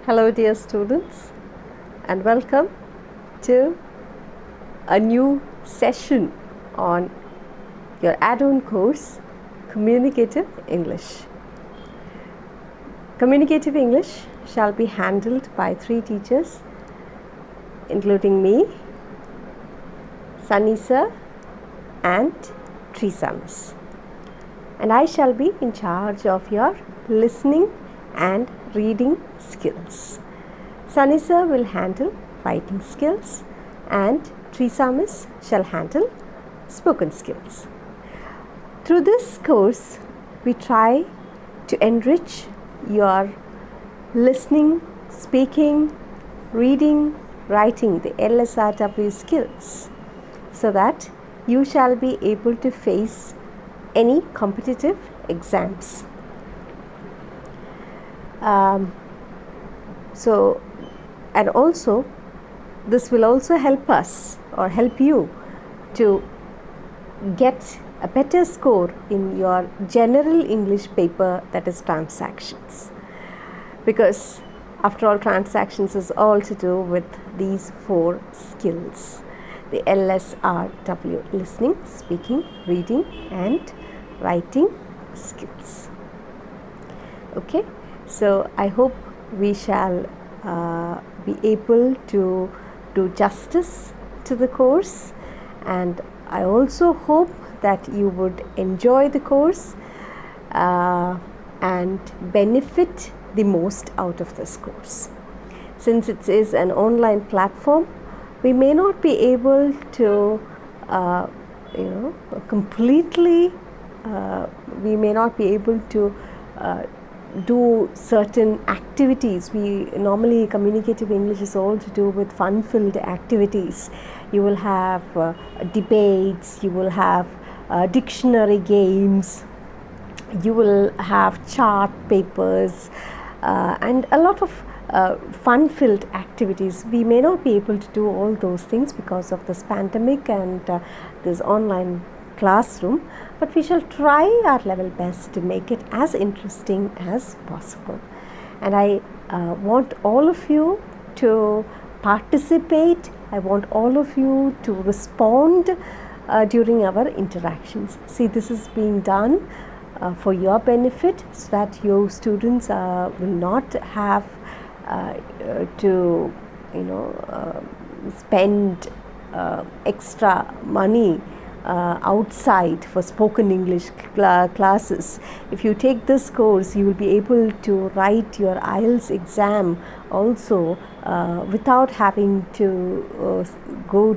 Hello dear students, and welcome to a new session on your add-on course Communicative English. Communicative English shall be handled by 3 teachers including me, Sunny sir and Teresa miss. And I shall be in charge of your listening and reading skills. Sunny sir will handle writing skills and Teresa miss shall handle spoken skills. Through this course, we try to enrich your listening, speaking, reading, writing, the LSRW skills, so that you shall be able to face any competitive exams. And also this will also help us or help you to get a better score in your general English paper, that is transactions, because after all, transactions is all to do with these 4 skills: the LSRW, listening, speaking, reading and writing skills. Okay, so I hope we shall be able to do justice to the course, and I also hope that you would enjoy the course and benefit the most out of this course. Since it is an online platform, we may not be able to completely we may not be able to do certain activities. We normally, communicative English is all to do with fun-filled activities. You will have debates, you will have dictionary games, you will have chart papers and a lot of fun-filled activities. We may not be able to do all those things because of this pandemic and this online classroom, but we shall try our level best to make it as interesting as possible. And I want all of you to participate. I want all of you to respond during our interactions. See, this is being done for your benefit, so that your students will not have to spend extra money outside for spoken English classes. If you take this course, you will be able to write your IELTS exam also without having to go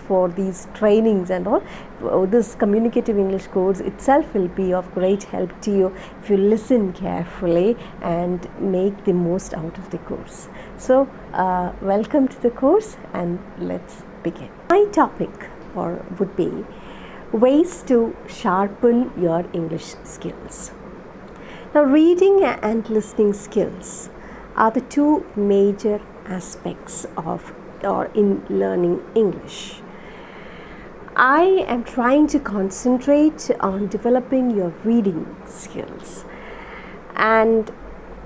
for these trainings and all. This communicative English course itself will be of great help to you if you listen carefully and make the most out of the course. So welcome to the course, and let's begin. My topic would be ways to sharpen your English skills. Now, reading and listening skills are the 2 major aspects of or in learning English. I am trying to concentrate on developing your reading skills, and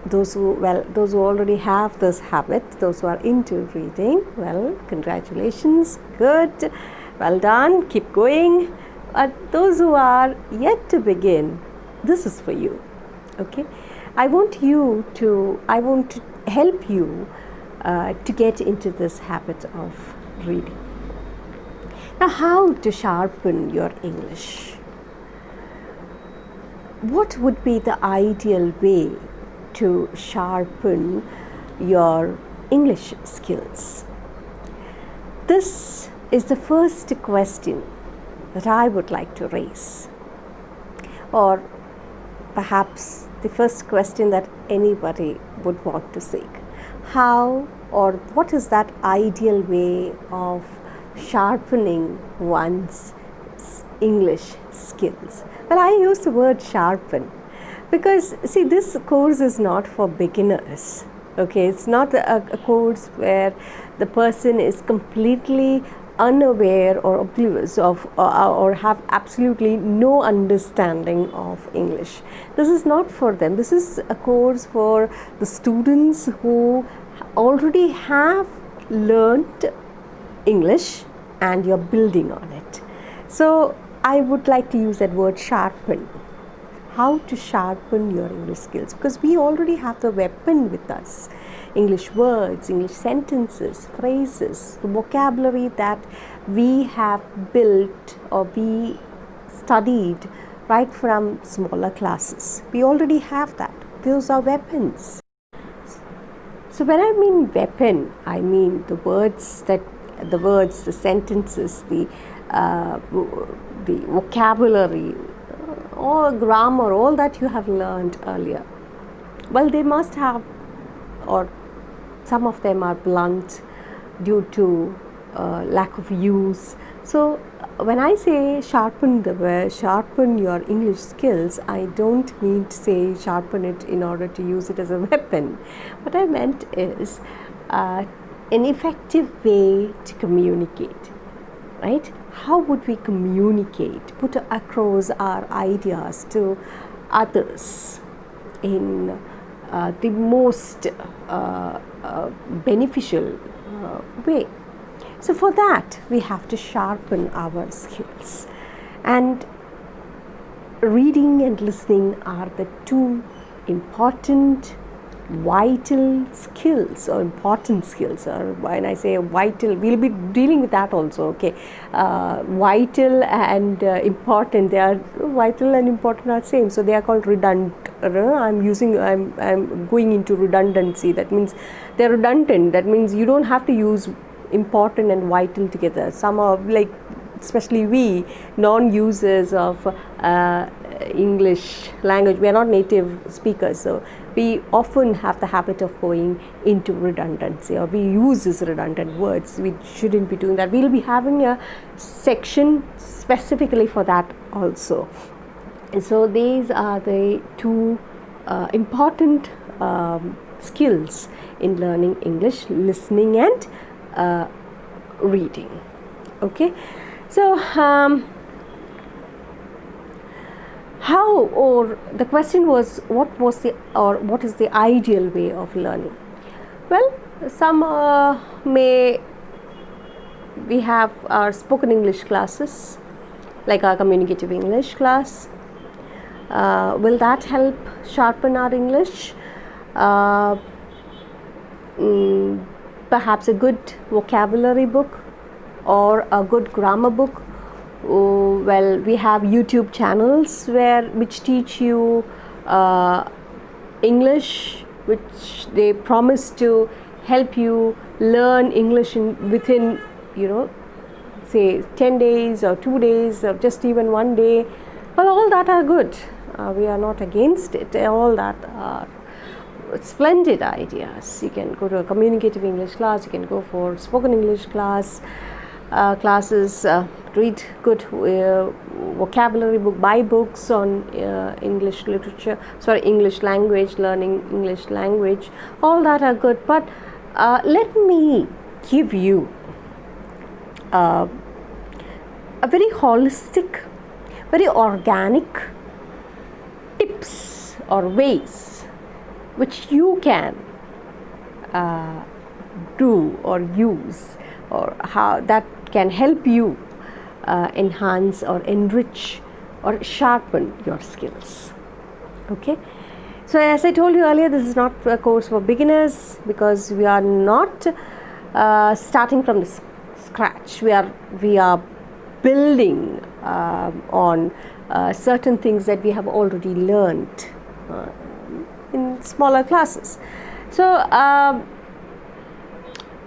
those who already have this habit, those who are into reading, well, congratulations, good, well done, keep going. Those who are yet to begin, this is for you. Okay, I want to help you to get into this habit of reading. Now, how to sharpen your English? What would be the ideal way to sharpen your English skills? This is the first question that I would like to raise, or perhaps the first question that anybody would want to seek. How, or what is that ideal way of sharpening one's English skills? Well, I use the word sharpen because, see, this course is not for beginners. Okay, it's not a course where the person is completely unaware or oblivious of or have absolutely no understanding of English. This is not for them. This is a course for the students who already have learned English and you're building on it. So I would like to use that word sharpen. How to sharpen your English skills, because we already have the weapon with us. English words, English sentences, phrases, the vocabulary that we have built or we studied right from smaller classes. We already have that. Those are weapons. So when I mean weapon, I mean the words, the sentences, the vocabulary, or grammar, all that you have learned earlier. Well, they must have, or some of them are blunt due to lack of use. So when I say sharpen your English skills, I don't mean to say sharpen it in order to use it as a weapon. What I meant is an effective way to communicate, right? How would we communicate, put across our ideas to others in the most beneficial way? So for that, we have to sharpen our skills. And reading and listening are the two important, vital skills, or important skills. Or when I say vital, we'll be dealing with that also. Okay, vital and important. They are vital and important are same. So they are called redundant. I'm going into redundancy. That means they're redundant. That means you don't have to use important and vital together. Some are like, especially we non-users of English language, we are not native speakers, so we often have the habit of going into redundancy, or we use these redundant words. We shouldn't be doing that. We'll be having a section specifically for that also. And so these are the two important skills in learning English: listening and reading. Okay, so how, or the question was, what is the ideal way of learning? Well, some we have our spoken English classes, like our communicative English class. Will that help sharpen our English? Perhaps a good vocabulary book or a good grammar book. Well, we have YouTube channels which teach you English, which they promise to help you learn English within, say 10 days or 2 days or just even 1 day. Well, all that are good. We are not against it. All that are splendid ideas. You can go to a communicative English class, you can go for spoken English classes, read good vocabulary book, buy books on English literature, English language, learning English language. All that are good, but let me give you a very holistic, very organic tips or ways which you can do or use, or how that can help you enhance or enrich or sharpen your skills. Okay, so as I told you earlier, this is not a course for beginners, because we are not starting from the scratch. We are building on certain things that we have already learned in smaller classes. So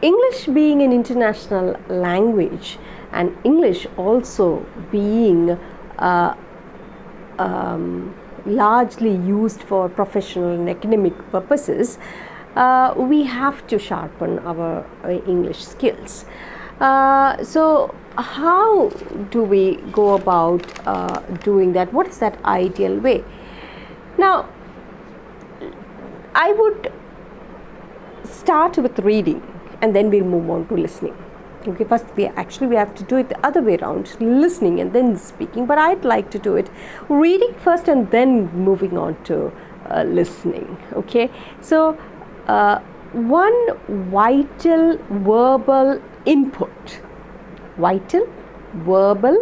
English being an international language, and English also being largely used for professional and academic purposes, we have to sharpen our English skills. So how do we go about doing that? What is that ideal way? Now, I would start with reading, and then we'll move on to listening. Okay, first we have to do it the other way around, listening and then speaking, but I'd like to do it reading first and then moving on to listening. Okay, so one vital verbal input, vital verbal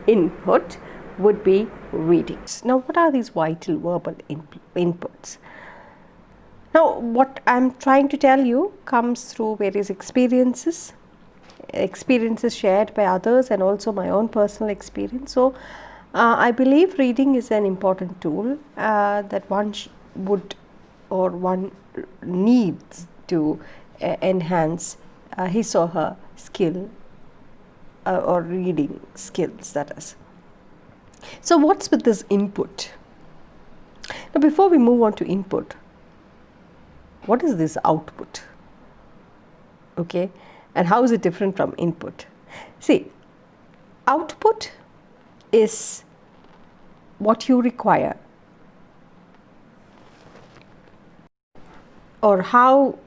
input would be reading. Now, what are these vital verbal inputs? Now, what I'm trying to tell you comes through various experiences shared by others, and also my own personal experience. So, I believe reading is an important tool that one one needs to enhance his or her skill or reading skills, that is. So, what's with this input? Now, before we move on to input, what is this output? Okay, and how is it different from input? See, output is what you require, or how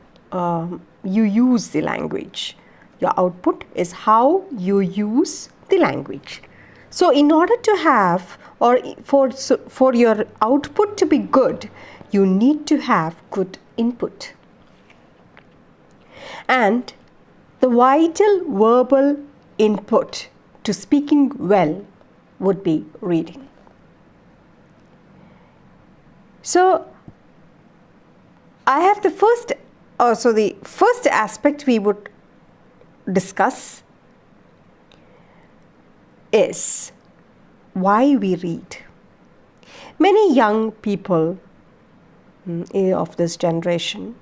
you use the language. Your output is how you use the language. So, in order to have, or for your output to be good, you need to have good input. And the vital verbal input to speaking well would be reading. So, I have the first aspect we would discuss is why we read. Many young people of this generation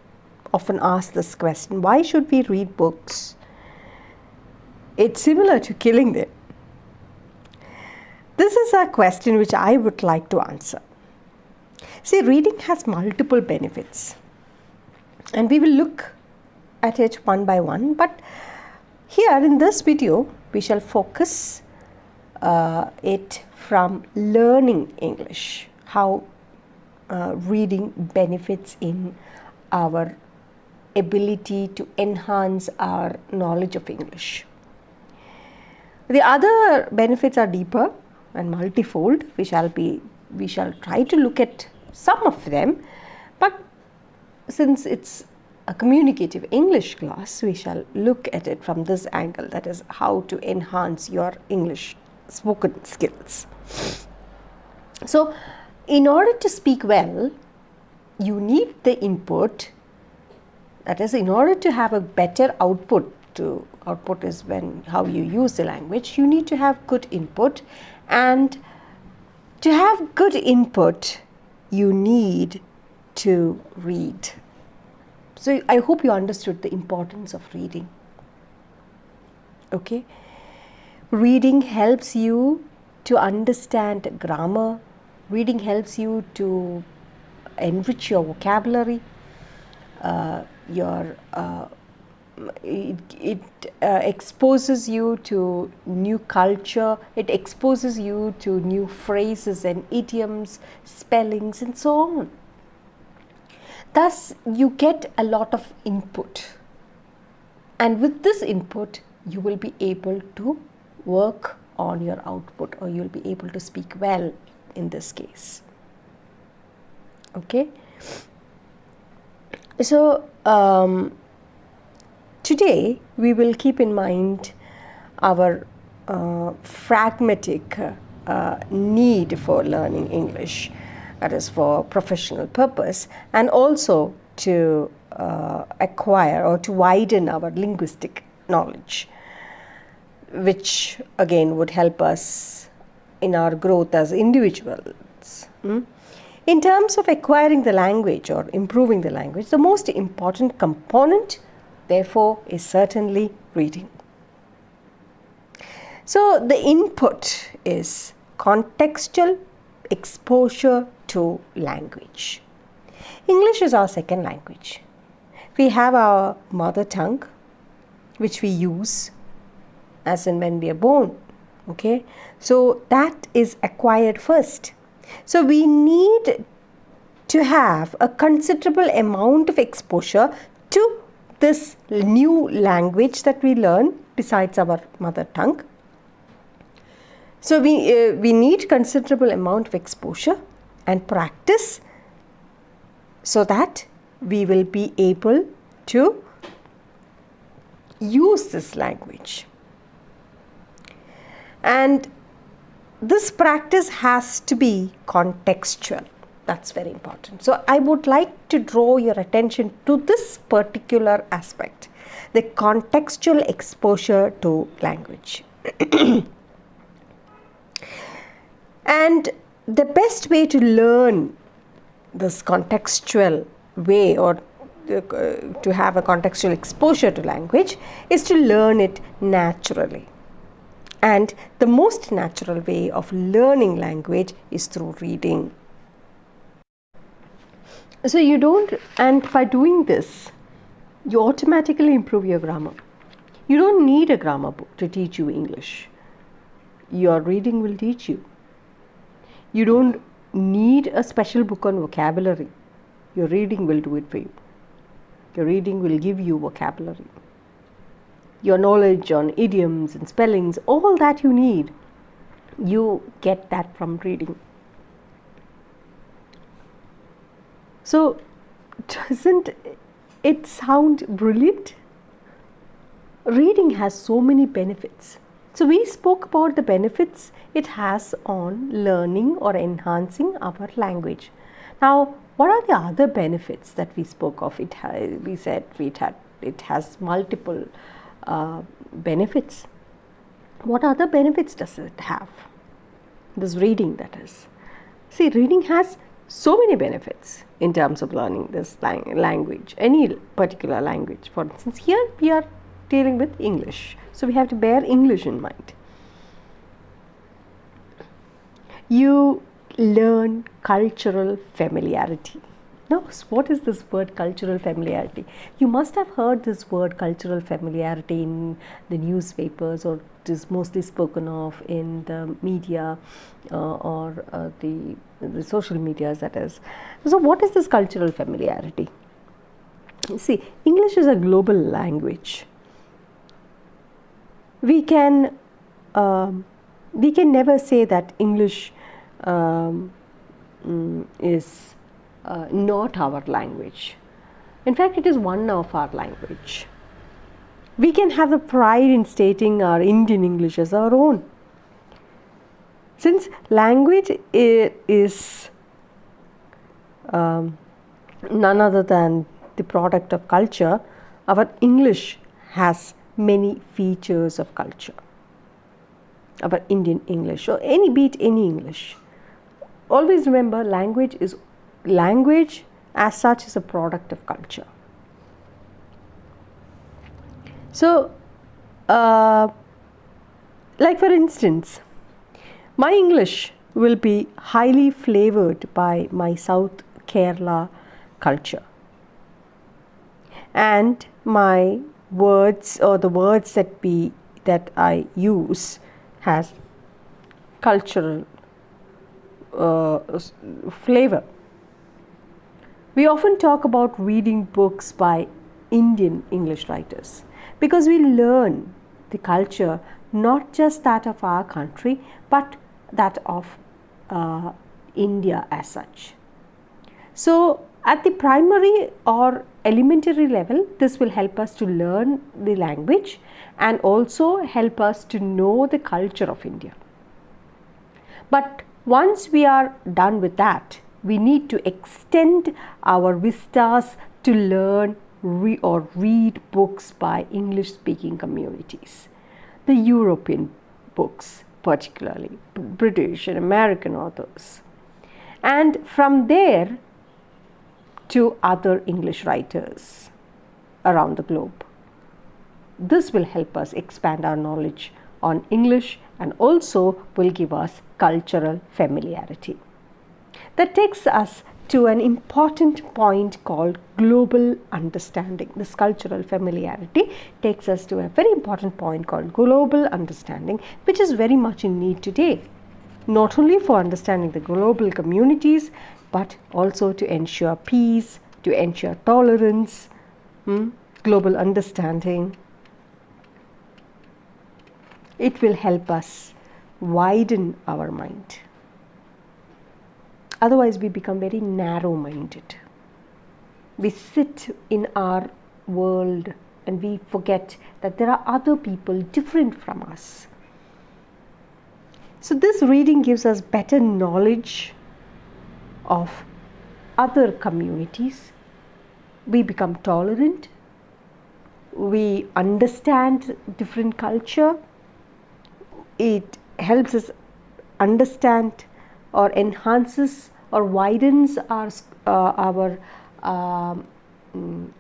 often ask this question: why should we read books? It's similar to killing them. This is a question which I would like to answer. See, reading has multiple benefits, and we will look at it one by one, but here in this video we shall focus it from learning English, how reading benefits in our ability to enhance our knowledge of English. The other benefits are deeper and multifold. We shall try to look at some of them, but since it's a communicative English class, we shall look at it from this angle, that is how to enhance your English spoken skills. So, in order to speak well, you need the input. That is, in order to have a better output, output is how you use the language, you need to have good input, and to have good input, you need to read. So, I hope you understood the importance of reading. Okay, reading helps you to understand grammar. Reading helps you to enrich your vocabulary. It exposes you to new culture. It exposes you to new phrases and idioms, spellings, and so on. Thus, you get a lot of input, and with this input, you will be able to work on your output, or you will be able to speak well in this case. Okay. So, today we will keep in mind our pragmatic need for learning English, that is for professional purpose, and also to acquire or to widen our linguistic knowledge, which again would help us in our growth as individuals. In terms of acquiring the language or improving the language, the most important component, therefore, is certainly reading. So, the input is contextual exposure to language. English is our second language. We have our mother tongue, which we use as and when we are born. Okay, so that is acquired first. So, we need to have a considerable amount of exposure to this new language that we learn besides our mother tongue. So, we need considerable amount of exposure and practice so that we will be able to use this language. And this practice has to be contextual. That's very important. So I would like to draw your attention to this particular aspect, the contextual exposure to language. And the best way to learn this contextual way, or to have a contextual exposure to language, is to learn it naturally. And the most natural way of learning language is through reading. So you don't, and by doing this, you automatically improve your grammar. You don't need a grammar book to teach you English. Your reading will teach you. You don't need a special book on vocabulary. Your reading will do it for you. Your reading will give you vocabulary. Your knowledge on idioms and spellings, all that you need, you get that from reading. So, doesn't it sound brilliant? Reading has so many benefits. So, we spoke about the benefits it has on learning or enhancing our language. Now, what are the other benefits that we spoke of? We said it has multiple benefits. What other benefits does it have? This reading, that is. See, reading has so many benefits in terms of learning this language, any particular language. For instance, here we are dealing with English, so we have to bear English in mind. You learn cultural familiarity. Now, what is this word cultural familiarity? You must have heard this word cultural familiarity in the newspapers, or it is mostly spoken of in the media or the social medias, that is. So, what is this cultural familiarity? See, English is a global language. We can never say that English is not our language. In fact, it is one of our language. We can have the pride in stating our Indian English as our own. Since language is none other than the product of culture, our English has many features of culture. Our Indian English, or be it any English. Always remember, language as such is a product of culture. So, like for instance, my English will be highly flavored by my South Kerala culture, and my words, or the words that I use, has cultural flavor. We often talk about reading books by Indian English writers because we learn the culture, not just that of our country, but that of India as such. So, at the primary or elementary level, this will help us to learn the language and also help us to know the culture of India. But once we are done with that, we need to extend our vistas to learn or read books by English speaking communities, the European books, particularly British and American authors, and from there to other English writers around the globe. This will help us expand our knowledge on English and also will give us cultural familiarity. That takes us to an important point called global understanding. This cultural familiarity takes us to a very important point called global understanding, which is very much in need today, not only for understanding the global communities, but also to ensure peace, to ensure tolerance, global understanding. It will help us widen our mind. Otherwise, we become very narrow-minded. We sit in our world and we forget that there are other people different from us. So this reading gives us better knowledge of other communities. We become tolerant. We understand different culture. It helps us understand or enhances or widens our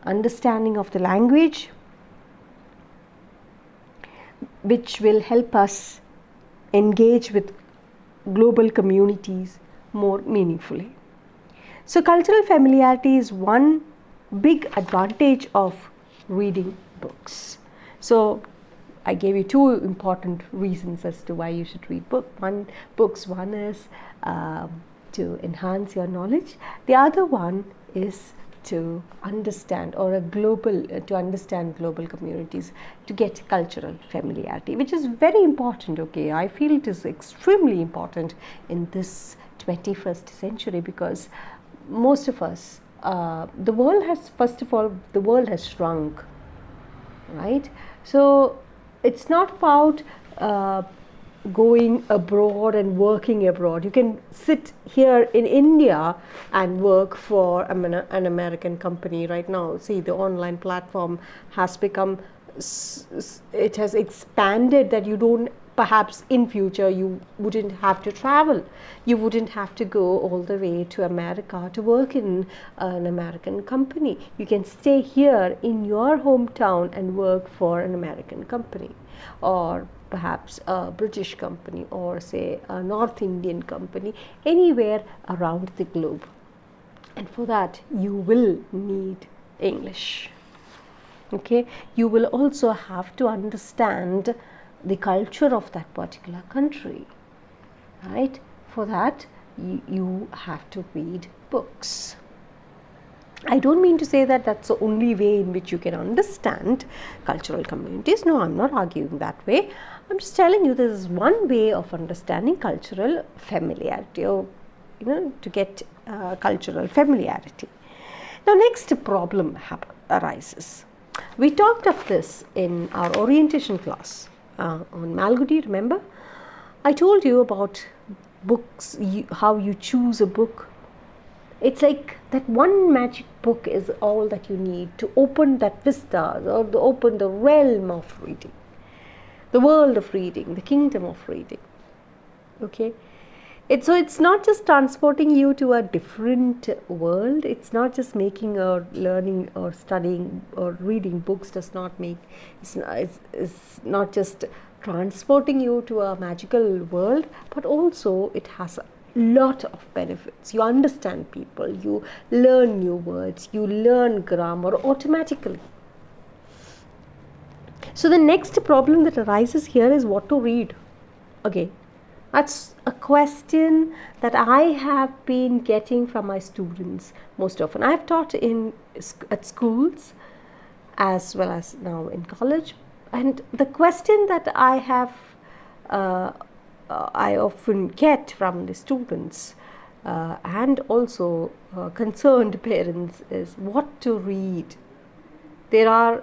understanding of the language, which will help us engage with global communities more meaningfully. So cultural familiarity is one big advantage of reading books. So I gave you two important reasons as to why you should read books. One is to enhance your knowledge. The other one is to understand global communities, to get cultural familiarity, which is very important. Okay, I feel it is extremely important in this 21st century, because most of us, the world has shrunk, right? So it's not about going abroad and working abroad. You can sit here in India and work for an American company right now. See, the online platform has become, it has expanded that you don't, perhaps in future you wouldn't have to travel. You wouldn't have to go all the way to America to work in an American company. You can stay here in your hometown and work for an American company, or perhaps a British company, or say a North Indian company, anywhere around the globe. And for that you will need English. Okay, you will also have to understand the culture of that particular country, right? For that you have to read books. I don't mean to say that that's the only way in which you can understand cultural communities. No, I'm not arguing that way. I'm just telling you this is one way of understanding cultural familiarity, or to get cultural familiarity. Now, next problem arises. We talked of this in our orientation class on Malgudi, remember? I told you about books, how you choose a book. It's like that one magic book is all that you need to open that vista, or to open the realm of reading, the world of reading, the kingdom of reading. Okay, so it's not just transporting you to a different world. It's not just making or learning or studying or reading books does not make. It's not just transporting you to a magical world, but also it has a lot of benefits. You understand people, you learn new words, you learn grammar automatically. So the next problem that arises here is what to read. Okay, that's a question that I have been getting from my students most often. I have taught at schools as well as now in college, and the question that I often get from the students and also concerned parents is what to read. There are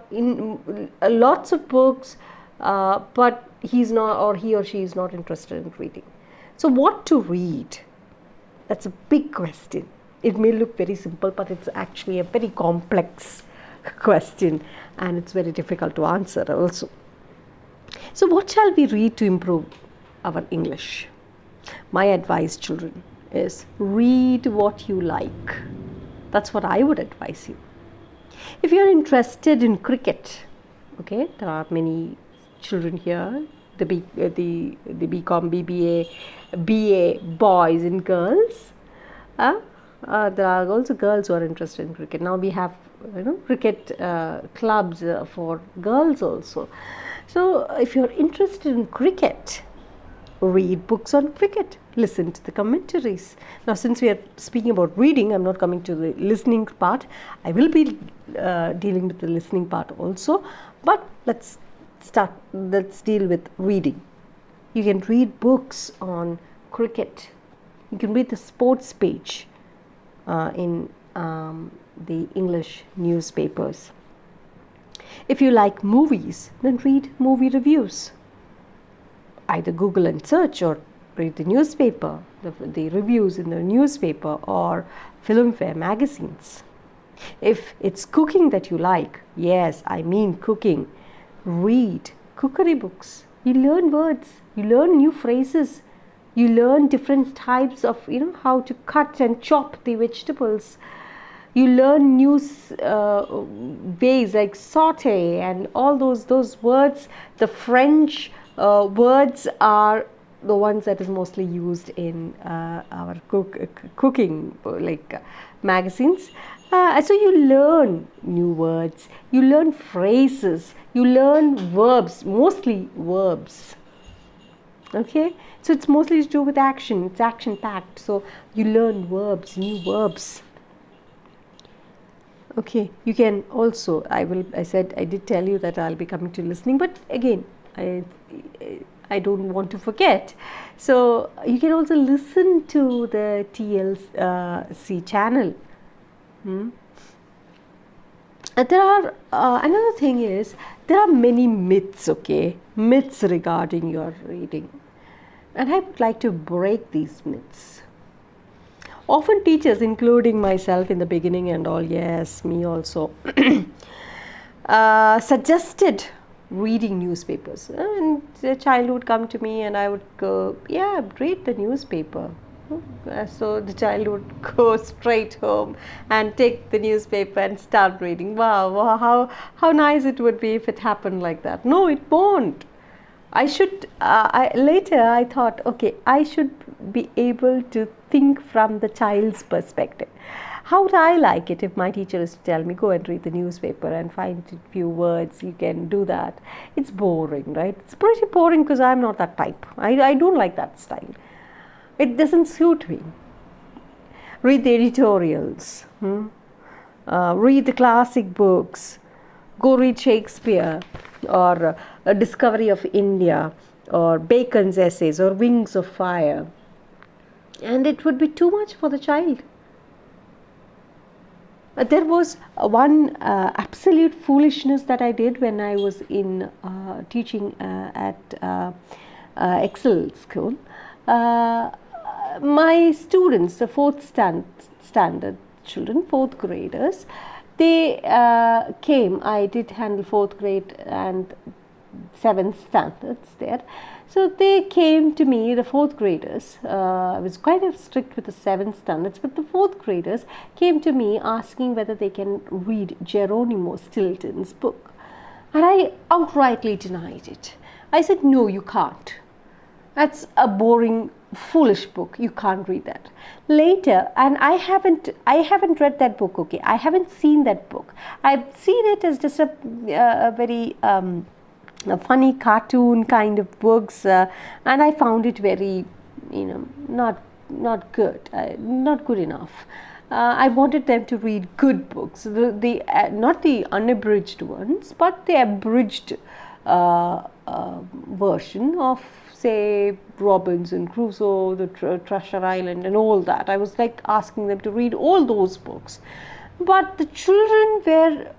lots of books, but he or she is not interested in reading. So what to read? That's a big question. It may look very simple, but it's actually a very complex question, and it's very difficult to answer also. So what shall we read to improve our English? My advice, children, is read what you like. That's what I would advise you. If you're interested in cricket, okay, there are many children here, the BCom, BBA, BA boys and girls. There are also girls who are interested in cricket. Now we have cricket clubs for girls also. So if you're interested in cricket, read books on cricket, listen to the commentaries. Now, since we are speaking about reading, I'm not coming to the listening part. I will be dealing with the listening part also, but let's deal with reading. You can read books on cricket. You can read the sports page in the English newspapers. If you like movies, then read movie reviews. Either Google and search, or read the newspaper, the reviews in the newspaper or filmfare magazines. If it's cooking that you like, yes, I mean cooking, read cookery books. You learn words, you learn new phrases, you learn different types of, how to cut and chop the vegetables. You learn new ways like saute and all those words. The French words are the ones that is mostly used in our cooking magazines. So you learn new words, you learn phrases, you learn verbs, mostly verbs. Okay, so it's mostly to do with action. It's action packed. So you learn verbs, new verbs. Okay, you can also, I did tell you that I'll be coming to listening, but again, I don't want to forget. So you can also listen to the TLC channel. There are, another thing is, there are many myths, myths regarding your reading. And I would like to break these myths. Often teachers, including myself in the beginning and all, yes, me also, suggested reading newspapers. And the child would come to me and I would go, yeah, read the newspaper. So the child would go straight home and take the newspaper and start reading. Wow, how nice it would be if it happened like that. No, it won't. Later I thought, okay, I should be able to think from the child's perspective. How would I like it if my teacher is to tell me, go and read the newspaper and find a few words, you can do that. It's boring, right? It's pretty boring because I'm not that type. I don't like that style. It doesn't suit me. Read the editorials, read the classic books, go read Shakespeare or A Discovery of India or Bacon's Essays or Wings of Fire. And it would be too much for the child. There was one absolute foolishness that I did when I was in teaching at Excel school. My students, the fourth standard children, fourth graders, they came. I did handle fourth grade and seventh standards there. So they came to me, the fourth graders. I was quite strict with the seventh standards, but the fourth graders came to me asking whether they can read Geronimo Stilton's book. And I outrightly denied it. I said, no, you can't. That's a boring, foolish book. You can't read that. Later, and I haven't read that book. Okay, I haven't seen that book. I've seen it as just a very a funny cartoon kind of books, and I found it very, not good, not good enough. I wanted them to read good books, not the unabridged ones, but the abridged version of, say, Robinson Crusoe, the Treasure Island and all that. I was like asking them to read all those books. But the children were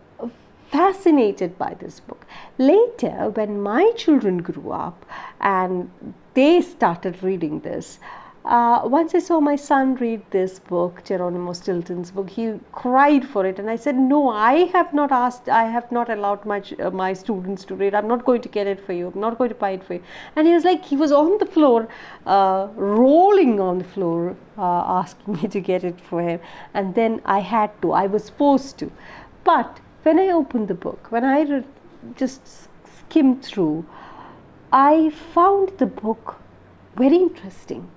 fascinated by this book. Later, when my children grew up and they started reading this, once I saw my son read this book, Geronimo Stilton's book, he cried for it, and I said, no, I have not allowed my students to read. I'm not going to get it for you. I'm not going to buy it for you. And he was like, he was on the floor, rolling on the floor, asking me to get it for him. And then I was forced to. But when I opened the book, when I just skimmed through, I found the book very interesting.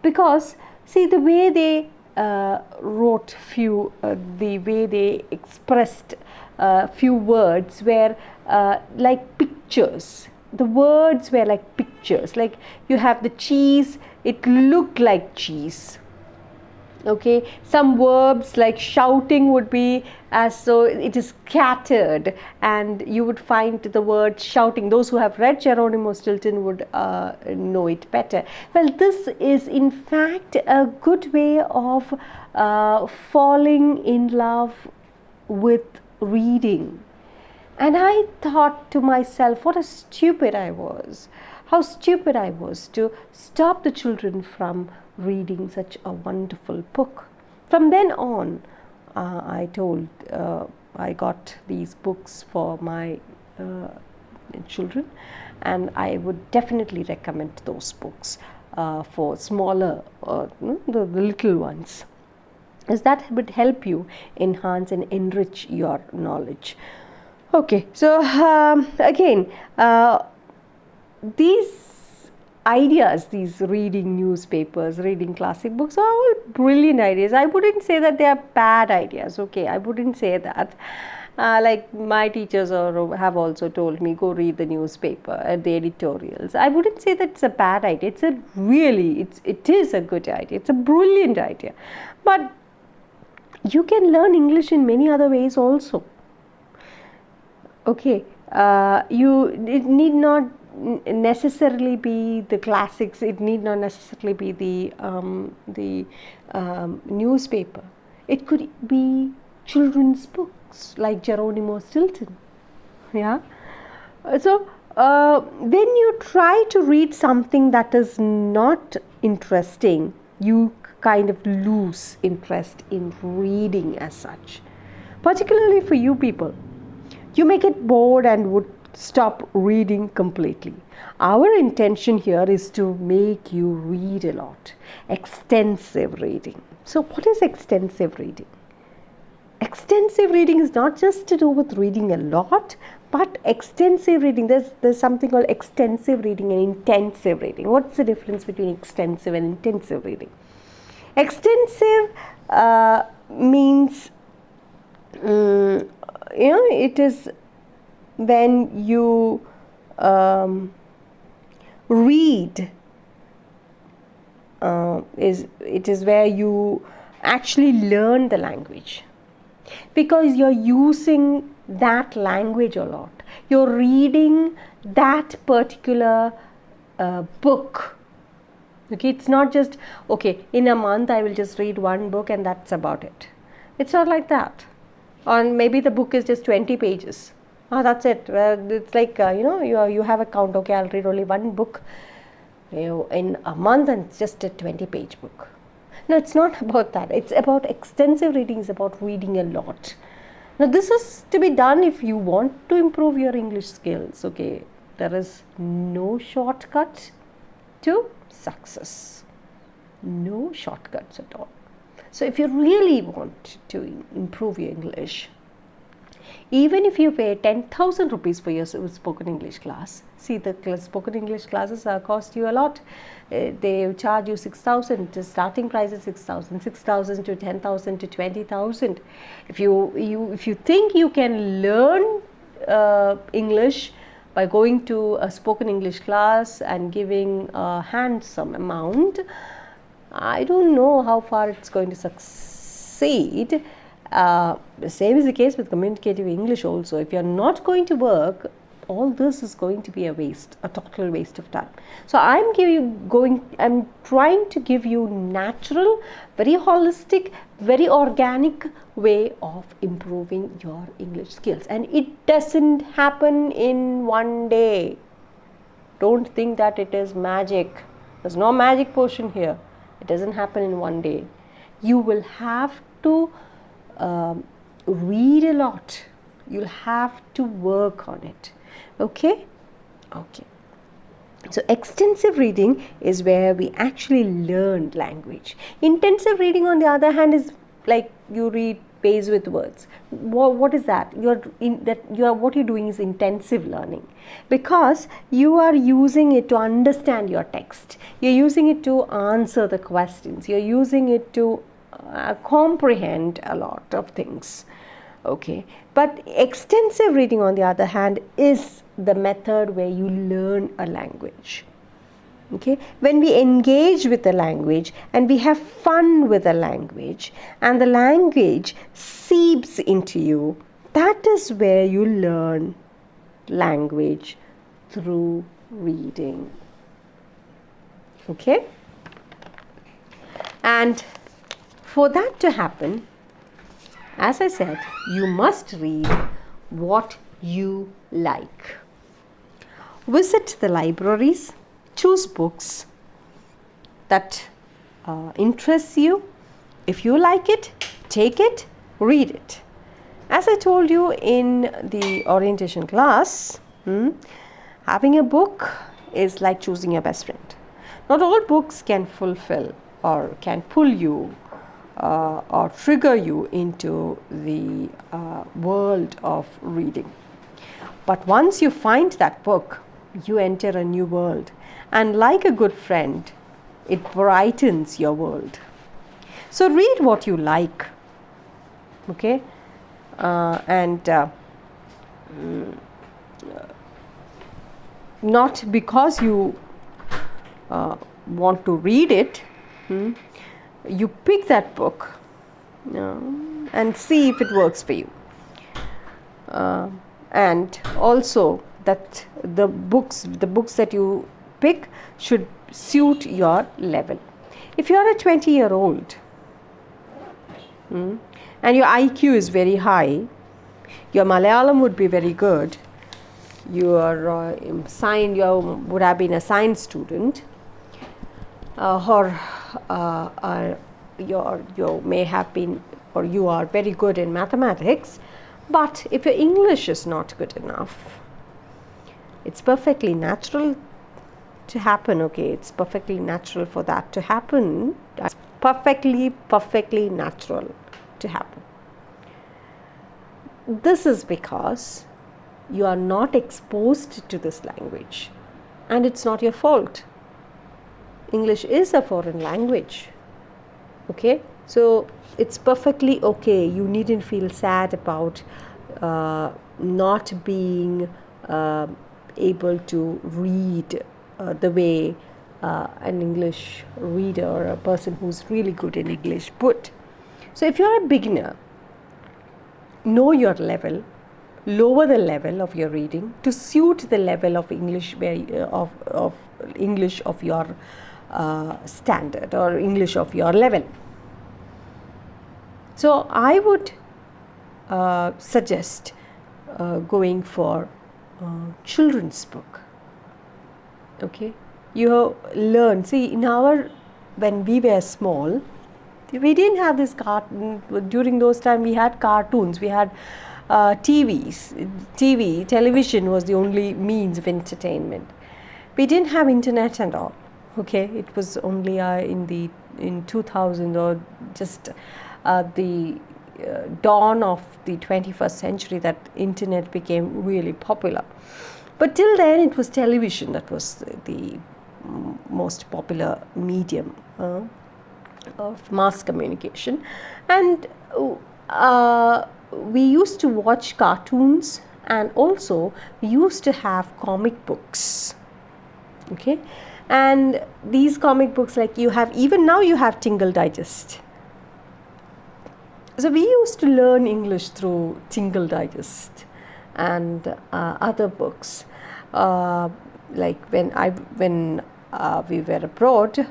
Because, see, the way they wrote the way they expressed few words were like pictures. The words were like pictures. Like you have the cheese, it looked like cheese. Okay, some verbs like shouting would be as though it is scattered, and you would find the word shouting. Those who have read Geronimo Stilton would know it better. Well, this is in fact a good way of falling in love with reading. And I thought to myself, what a stupid I was. How stupid I was to stop the children from reading such a wonderful book. From then on, I got these books for my children, and I would definitely recommend those books for smaller, the little ones, as that would help you enhance and enrich your knowledge. Okay, so again, these ideas, these reading newspapers, reading classic books, are all brilliant ideas. I wouldn't say that they are bad ideas. Okay, I wouldn't say that. Like my teachers have also told me, go read the newspaper and the editorials. I wouldn't say that it's a bad idea. It is a good idea. It's a brilliant idea. But you can learn English in many other ways also. Okay, it need not necessarily be the classics. It need not necessarily be the newspaper. It could be children's books like Geronimo Stilton. Yeah. So when you try to read something that is not interesting, you kind of lose interest in reading as such. Particularly for you people, you may get bored and would stop reading completely. Our intention here is to make you read a lot. Extensive reading. So what is extensive reading? Extensive reading is not just to do with reading a lot, but extensive reading. There's something called extensive reading and intensive reading. What's the difference between extensive and intensive reading? Extensive means it is when you read, it is where you actually learn the language, because you're using that language a lot. You're reading that particular book. Okay, it's not just, okay, in a month I will just read one book and that's about it. It's not like that. Or maybe the book is just 20 pages. That's it. It's like, you have a count. Okay, I'll read only one book in a month, and it's just a 20-page book. No, it's not about that. It's about extensive reading. It's about reading a lot. Now, this is to be done if you want to improve your English skills. Okay, there is no shortcut to success. No shortcuts at all. So if you really want to improve your English, even if you pay 10,000 rupees for your spoken English class, see, the spoken English classes cost you a lot. They charge you 6,000. The starting price is 6,000. 6,000 to 10,000 to 20,000. If you think you can learn English by going to a spoken English class and giving a handsome amount, I don't know how far it's going to succeed. The same is the case with communicative English also. If you're not going to work, all this is going to be a waste, a total waste of time. So I'm trying to give you natural, very holistic, very organic way of improving your English skills. And it doesn't happen in one day. Don't think that it is magic. There's no magic potion here. It doesn't happen in one day. You will have to read a lot. You'll have to work on it. Okay? Okay. So extensive reading is where we actually learn language. Intensive reading, on the other hand, is like you read page with words. What is that? What you're doing is intensive learning, because you are using it to understand your text. You're using it to answer the questions. You're using it to comprehend a lot of things. Okay, but extensive reading, on the other hand, is the method where you learn a language. Okay, when we engage with the language and we have fun with the language and the language seeps into you, that is where you learn language through reading. Okay, and for that to happen, as I said, you must read what you like. Visit the libraries, choose books that interests you. If you like it, take it, read it. As I told you in the orientation class, having a book is like choosing your best friend. Not all books can fulfill or can pull you or trigger you into the world of reading. But once you find that book, you enter a new world, and like a good friend, it brightens your world. So read what you like, okay, not because you want to read it. You pick that book and see if it works for you, and also that the books that you pick should suit your level. If you are a 20-year-old and your IQ is very high, your Malayalam would be very good, you would have been a science student, or you may have been, or you are very good in mathematics, but if your English is not good enough, it's perfectly natural to happen, okay? It's perfectly natural for that to happen. It's perfectly natural to happen. This is because you are not exposed to this language, and it's not your fault. English is a foreign language, okay? So it's perfectly okay. You needn't feel sad about not being able to read the way an English reader or a person who's really good in English would. So if you're a beginner, know your level, lower the level of your reading to suit the level of English of English of your standard or English of your level. So I would suggest going for children's book. Okay, you learn. See, when we were small, we didn't have this cartoon. During those times, we had cartoons. We had television was the only means of entertainment. We didn't have internet and all. Okay, it was only in 2000 or just the dawn of the 21st century that internet became really popular. But till then, it was television that was the most popular medium of mass communication, and we used to watch cartoons, and also we used to have comic books. Okay, and these comic books, like you have Tingle Digest. So we used to learn English through Tingle Digest and other books. Like when we were abroad,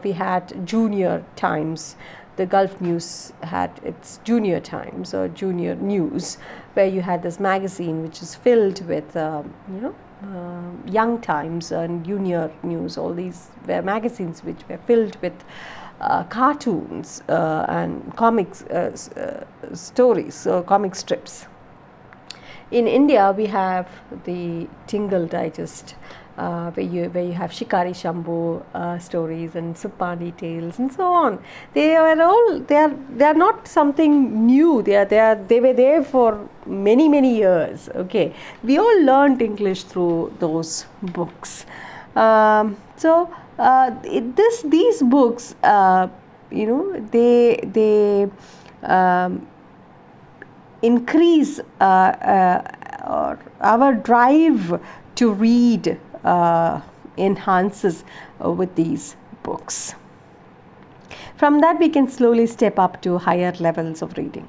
we had Junior Times. The Gulf News had its Junior Times or Junior News, where you had this magazine which is filled with Young Times and Junior News. All these were magazines which were filled with cartoons and comics stories, comic strips. In India, we have the Tingle Digest, where you have Shikari Shambhu stories and Suppani tales and so on. They are not something new. They were there for many years. Okay, we all learned English through those books. These books, they increase our drive to read, enhances with these books. From that, we can slowly step up to higher levels of reading.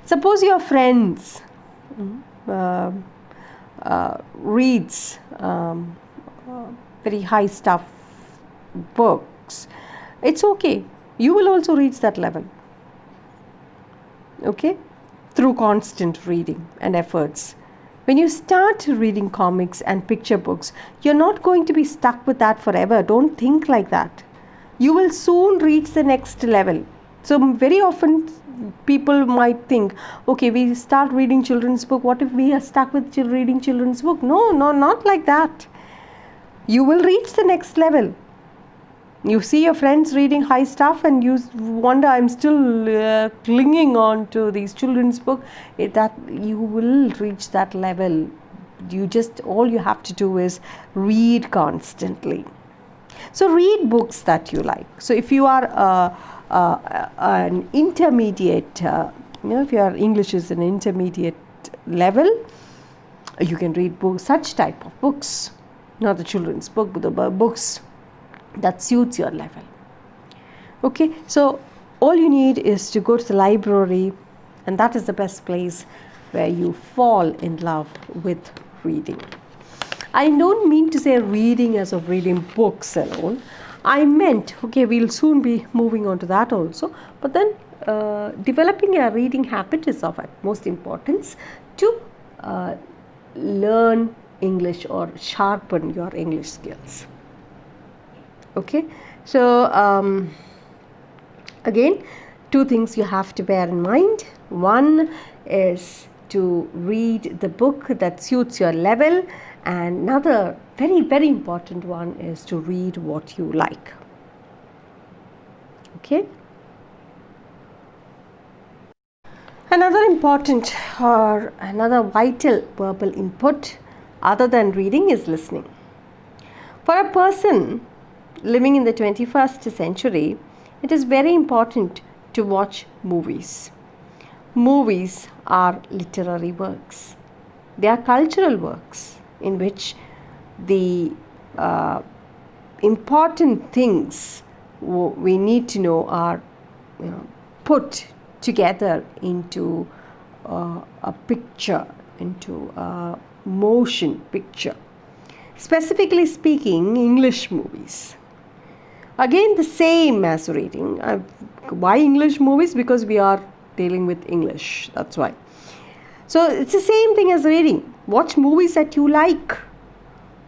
Suppose your friends reads very high stuff books. It's okay. You will also reach that level. Okay, through constant reading and efforts When you start reading comics and picture books, you're not going to be stuck with that forever. Don't think like that. You will soon reach the next level. So very often people might think, okay, we start reading children's book. What if we are stuck with reading children's book? No, not like that. You will reach the next level. You see your friends reading high stuff and you wonder, I'm still clinging on to these children's book. That you will reach that level. All you have to do is read constantly. So read books that you like. So if you are an intermediate, if your English is an intermediate level, you can read books, such type of books, not the children's book, but the books that suits your level. Okay, so all you need is to go to the library, and that is the best place where you fall in love with reading. I don't mean to say reading as of reading books alone. I meant, okay, we'll soon be moving on to that also, but then developing a reading habit is of utmost importance to learn English or sharpen your English skills. Okay, so again, two things you have to bear in mind. One is to read the book that suits your level, and another very, very important one is to read what you like. Okay. Another important or another vital verbal input other than reading is listening. For a person living in the 21st century, it is very important to watch movies. Movies are literary works. They are cultural works in which the important things we need to know are put together into a picture, into a motion picture. Specifically speaking, English movies. Again, the same as reading. Why English movies? Because we are dealing with English. That's why. So it's the same thing as reading. Watch movies that you like.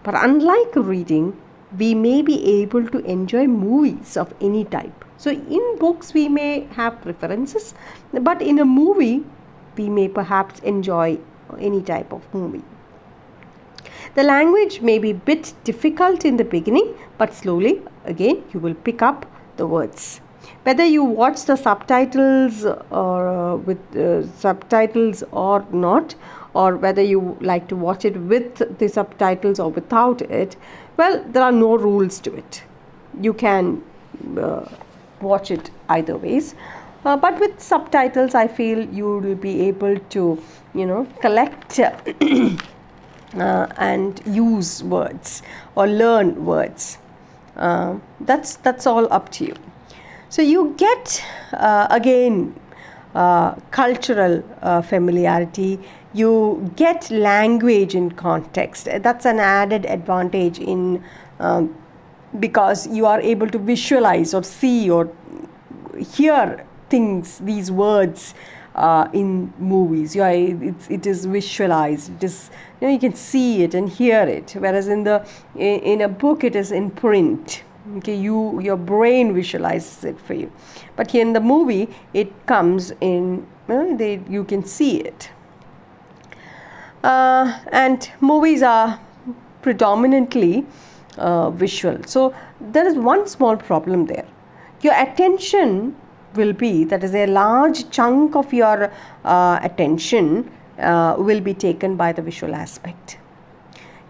But unlike reading, we may be able to enjoy movies of any type. So in books we may have preferences, but in a movie we may perhaps enjoy any type of movie. The language may be a bit difficult in the beginning, but slowly again you will pick up the words. Whether you watch the subtitles or with subtitles or not, or whether you like to watch it with the subtitles or without it, well, there are no rules to it. You can watch it either ways. But with subtitles, I feel you will be able to, collect and use words or learn words. That's all up to you. So you get again cultural familiarity. You get language in context. That's an added advantage in because you are able to visualize or see or hear things, these words in movies. It is visualized. It is, you can see it and hear it. Whereas in a book, it is in print. Okay, your brain visualizes it for you. But here in the movie, it comes in. You can see it. And movies are predominantly visual. So there is one small problem there. Your attention will be, that is a large chunk of your attention will be taken by the visual aspect.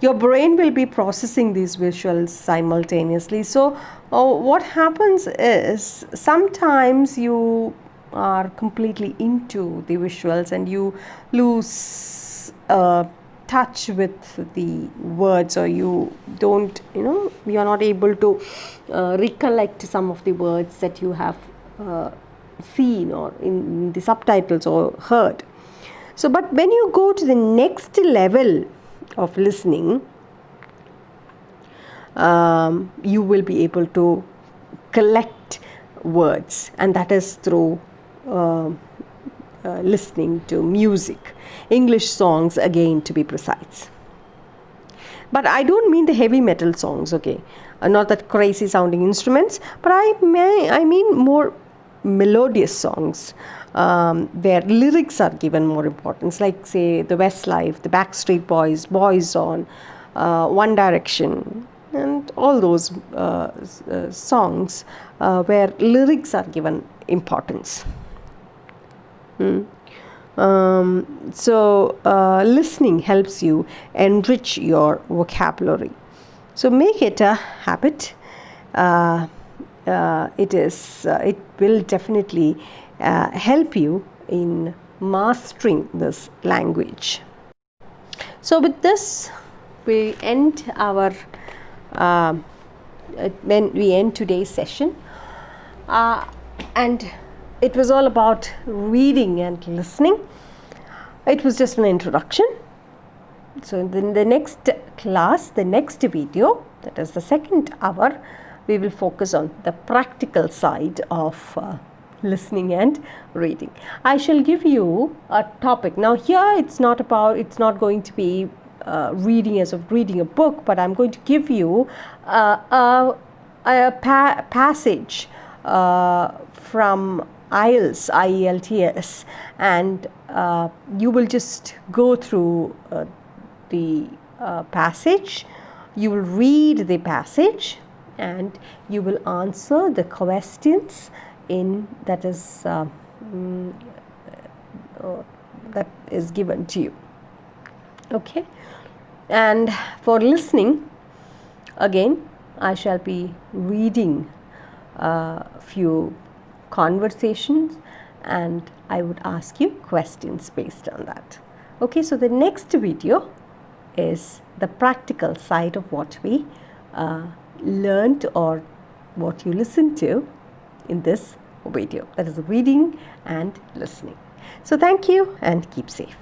Your brain will be processing these visuals simultaneously. So what happens is sometimes you are completely into the visuals and you lose touch with the words, or you don't, you are not able to recollect some of the words that you have seen or in the subtitles or heard. So, but when you go to the next level of listening, you will be able to collect words, and that is through listening to music, English songs again to be precise. But I don't mean the heavy metal songs, okay? Not that crazy sounding instruments, but I mean more melodious songs where lyrics are given more importance, like say the Westlife, the Backstreet Boys, Boyzone, One Direction, and all those songs where lyrics are given importance. So listening helps you enrich your vocabulary. So make it a habit. It will definitely help you in mastering this language. So with this, we end today's session, and it was all about reading and listening. It was just an introduction. So in the next class, the next video, that is the second hour, we will focus on the practical side of listening and reading. I shall give you a topic. Now here it's not going to be reading as of reading a book, but I'm going to give you a passage from IELTS, IELTS, and you will just go through the passage, you will read the passage, and you will answer the questions that is given to you. Okay, and for listening, again I shall be reading a few conversations, and I would ask you questions based on that. Okay, so the next video is the practical side of what we learned or what you listened to in this video, that is reading and listening. So thank you and keep safe.